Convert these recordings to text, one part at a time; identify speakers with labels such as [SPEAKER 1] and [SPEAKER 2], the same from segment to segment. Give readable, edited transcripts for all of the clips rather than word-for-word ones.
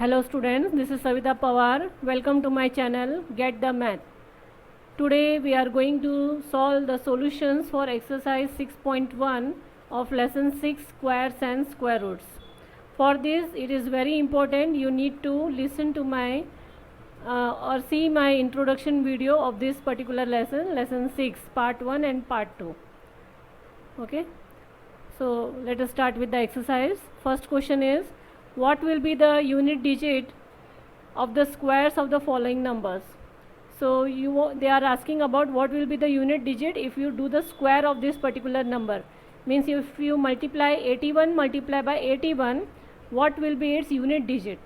[SPEAKER 1] Hello students, this is Savita Pawar. Welcome to my channel Get the Math. Today we are going to solve the solutions for exercise 6.1 of lesson 6 squares and square roots. For this it is very important you need to listen to my or see my introduction video of this particular lesson 6 part 1 and part 2. Okay, so let us start with the exercise. First question is, what will be the unit digit of the squares of the following numbers? So they are asking about what will be the unit digit if you do the square of this particular number. Means if you multiply 81 by 81, what will be its unit digit?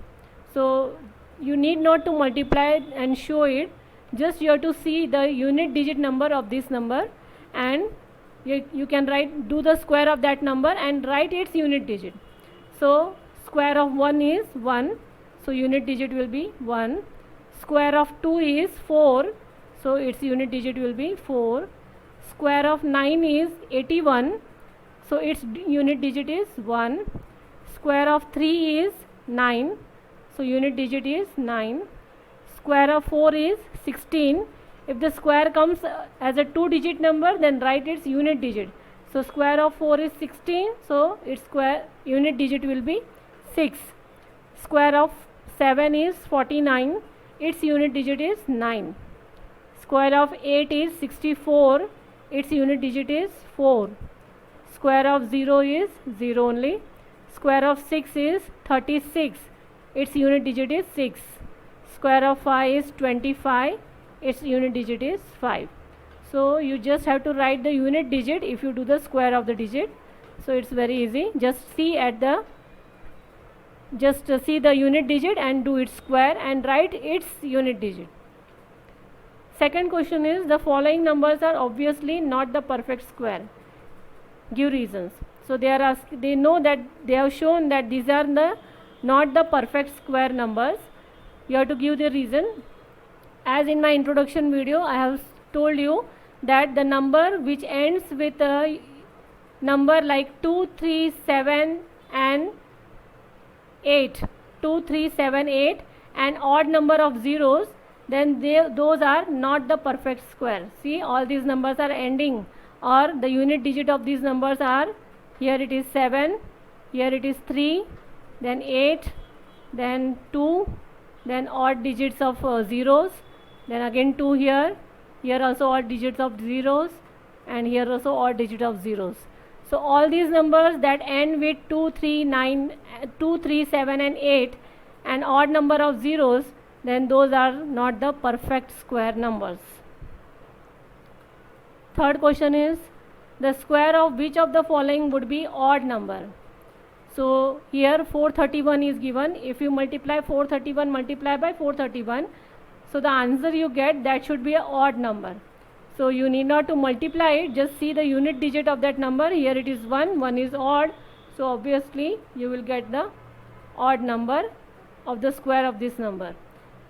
[SPEAKER 1] So you need not to multiply and show it, just you have to see the unit digit number of this number, and you can do the square of that number and write its unit digit. So square of 1 is 1, so unit digit will be 1. Square of 2 is 4, so its unit digit will be 4. Square of 9 is 81, so its unit digit is 1. Square of 3 is 9, so unit digit is 9. Square of 4 is 16. If the square comes as a 2-digit number, then write its unit digit. So square of 4 is 16, so its unit digit will be 6. Square of 7 is 49, its unit digit is 9. Square of 8 is 64, its unit digit is 4. Square of 0 is 0 only. Square of 6 is 36, its unit digit is 6. Square of 5 is 25, its unit digit is 5. So you just have to write the unit digit if you do the square of the digit. So it's very easy. Just see the unit digit and do its square and write its unit digit. Second question is, the following numbers are obviously not the perfect square. Give reasons. So they know that they have shown that these are not the perfect square numbers. You have to give the reason. As in my introduction video, I have told you that the number which ends with a number like 2, 3, 7 and 8, 2, 3, 7, 8 and odd number of zeros, then those are not the perfect square. See, all these numbers are ending, or the unit digit of these numbers are, here it is 7, here it is 3, then 8, then 2, then odd digits of zeros, then again 2 here also odd digits of zeros, and here also odd digit of zeros. So all these numbers that end with 2, 3, 7 and 8 and odd number of zeros, then those are not the perfect square numbers. Third question is, the square of which of the following would be odd number? So here 431 is given. If you multiply 431 by 431, so the answer you get, that should be an odd number. So you need not to multiply it, just see the unit digit of that number. Here it is 1, 1 is odd, so obviously you will get the odd number of the square of this number.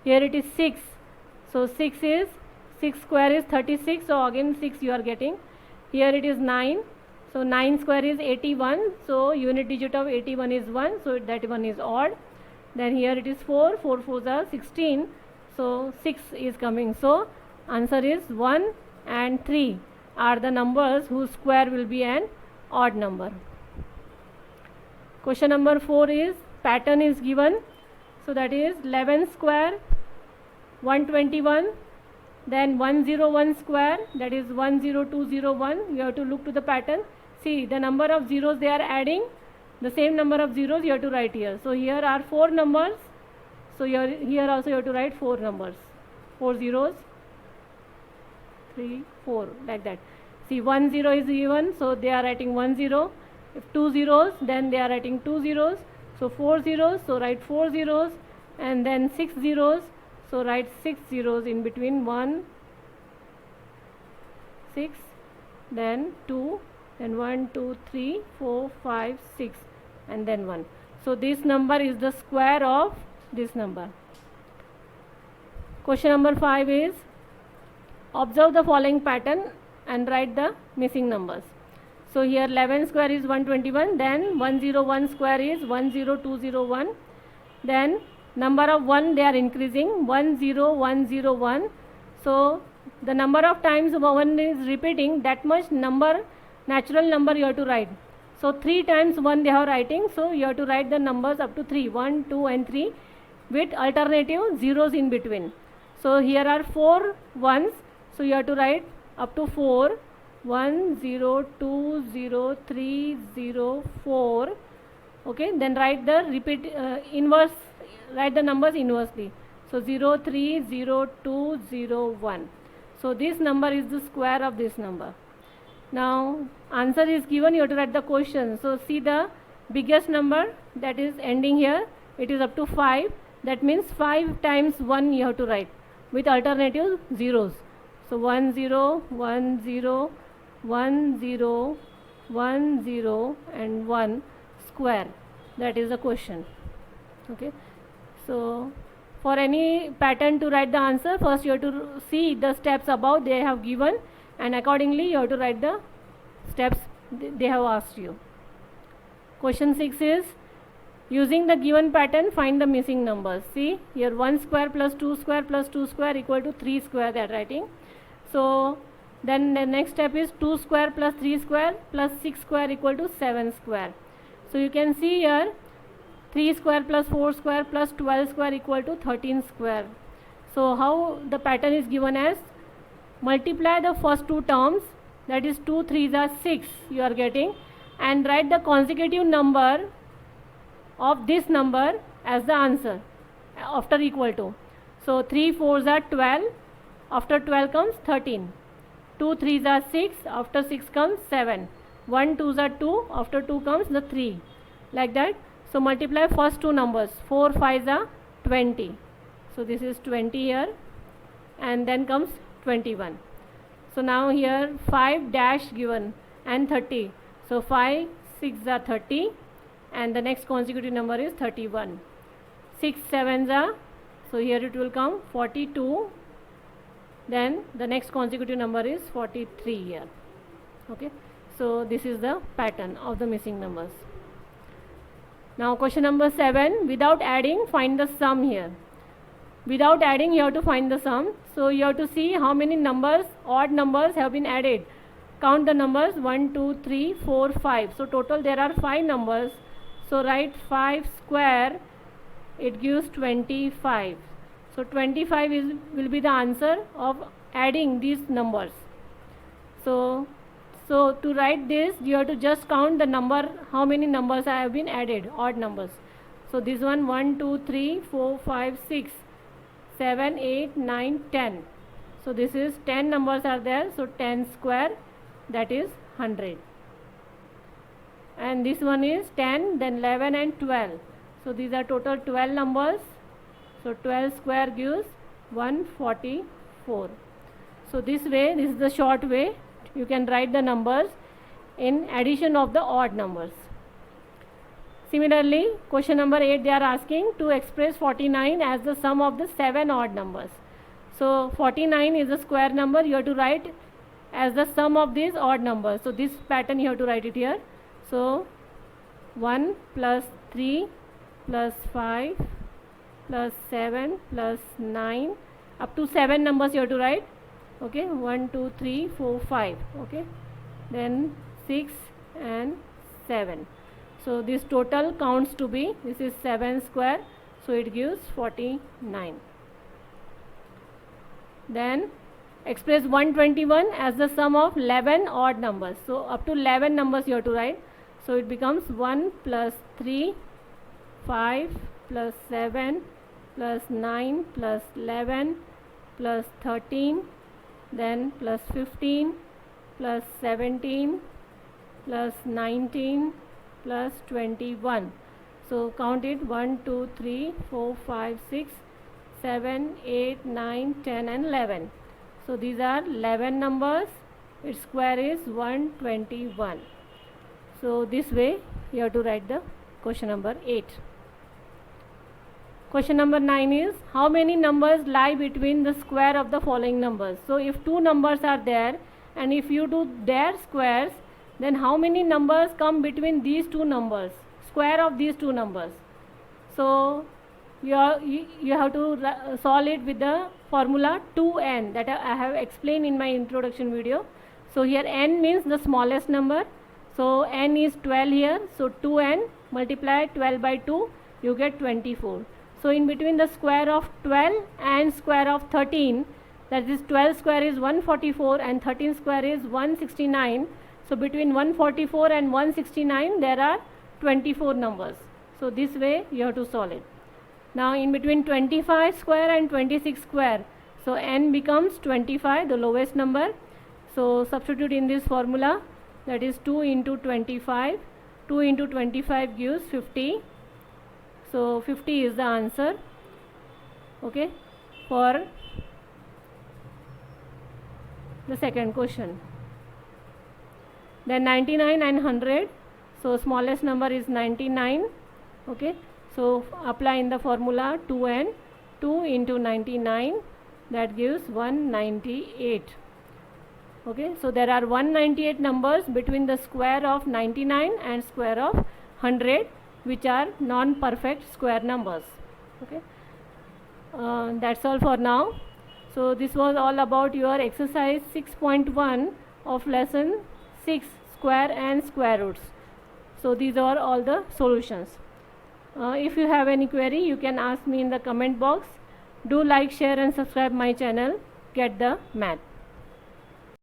[SPEAKER 1] Here it is 6, so 6 square is 36, so again 6 you are getting. Here it is 9, so 9 square is 81, so unit digit of 81 is 1, so that one is odd. Then here it is 4 4s are 16, so 6 is coming. So answer is 1 and 3 are the numbers whose square will be an odd number. Question number 4 is, pattern is given. So that is 11 square, 121, then 101 square, that is 10201. You have to look to the pattern. See, the number of zeros they are adding, the same number of zeros you have to write here. So here are 4 numbers, so here also you have to write 4 numbers, 4 zeros, 3, 4, like that. See, 1 0 is given, so they are writing 1 0. If 2 zeros, then they are writing 2 zeros. So 4 zeros, so write 4 zeros, and then 6 zeros, so write 6 zeros in between. 1, 6, then 2, then 1, 2, 3, 4, 5, 6, and then 1. So this number is the square of this number. Question number 5 is, observe the following pattern and write the missing numbers. So here 11 square is 121, then 101 square is 10201, then number of 1 they are increasing, 1 0 1 0 1. So the number of times 1 is repeating, that much number, natural number you have to write. So 3 times 1 they are writing, so you have to write the numbers up to 3, 1 2 and 3 with alternative zeros in between. So here are 4 ones, so you have to write up to 4, 1 0 2 0 3 0 4. Okay, then write the inverse, write the numbers inversely. So 0 3 0 2 0 1. So this number is the square of this number. Now answer is given, you have to write the question. So see the biggest number that is ending here, it is up to 5. That means 5 times 1 you have to write with alternative zeros. So 1 0 1 0 1 0 1 0 and 1 square. That is the question. Okay. So for any pattern to write the answer, first you have to see the steps above they have given, and accordingly you have to write the steps they have asked you. Question 6 is, using the given pattern find the missing numbers. See here, 1 square plus 2 square plus 2 square equal to 3 square they are writing. So then the next step is 2 square plus 3 square plus 6 square equal to 7 square. So you can see here 3 square plus 4 square plus 12 square equal to 13 square. So how the pattern is given as, multiply the first two terms, that is 2 3s are 6 you are getting, and write the consecutive number of this number as the answer after equal to. So 3 4s are 12, after 12 comes 13, 2 3s are 6, after 6 comes 7, 1 2s are 2, after 2 comes the 3, like that. So multiply first two numbers, 4 5s are 20, so this is 20 here, and then comes 21. So now here 5 dash given and 30, so 5 6 are 30, and the next consecutive number is 31. 6 7s are, so here it will come 42, then the next consecutive number is 43 here. Okay, so this is the pattern of the missing numbers. Now question number 7, without adding find the sum here. Without adding you have to find the sum. So you have to see how many numbers, odd numbers have been added. Count the numbers, 1 2 3 4 5. So total there are 5 numbers. So write 5 square, it gives 25. So 25 will be the answer of adding these numbers. So to write this, you have to just count the number, how many numbers have been added, odd numbers. So this one, 1 2 3 4 5 6 7 8 9 10. So this is 10 numbers are there. So 10 square, that is 100. And this one is 10, then 11 and 12. So these are total 12 numbers. So 12 square gives 144. So this way, this is the short way you can write the numbers in addition of the odd numbers. Similarly, question number 8 they are asking to express 49 as the sum of the 7 odd numbers. So 49 is a square number, you have to write as the sum of these odd numbers. So this pattern you have to write it here. So 1 plus 3 plus 5 plus 7 plus 9, up to 7 numbers you have to write. Okay, 1 2 3 4 5. Okay, then 6 and 7. So this total counts to be, this is 7 square, so it gives 49. Then express 121 as the sum of 11 odd numbers. So up to 11 numbers you have to write. So it becomes 1 plus 3 5 plus 7 plus 9 plus 11 plus 13, then plus 15 plus 17 plus 19 plus 21. So count it, 1 2 3 4 5 6 7 8 9 10 and 11. So these are 11 numbers, its square is 121. So this way you have to write the question number 8. Question number 9 is, how many numbers lie between the square of the following numbers? So if two numbers are there and if you do their squares, then how many numbers come between these two numbers, square of these two numbers? So you have to solve it with the formula 2n that I have explained in my introduction video. So here n means the smallest number, so n is 12 here, so 2n multiply 12 by 2, you get 24. So in between the square of 12 and square of 13, that is 12 square is 144 and 13 square is 169. So between 144 and 169 there are 24 numbers. So this way you have to solve it. Now in between 25 square and 26 square, so n becomes 25, the lowest number. So substitute in this formula, that is 2 into 25. 2 into 25 gives 50. So 50 is the answer, okay, for the second question. Then 99 and 100, so smallest number is 99, okay. So apply in the formula 2n, 2 into 99, that gives 198. Okay, so there are 198 numbers between the square of 99 and square of 100, which are non-perfect square numbers. Okay, that's all for now. So this was all about your exercise 6.1 of lesson 6, square and square roots. So these are all the solutions. If you have any query, you can ask me in the comment box. Do like, share and subscribe my channel, Get the Math.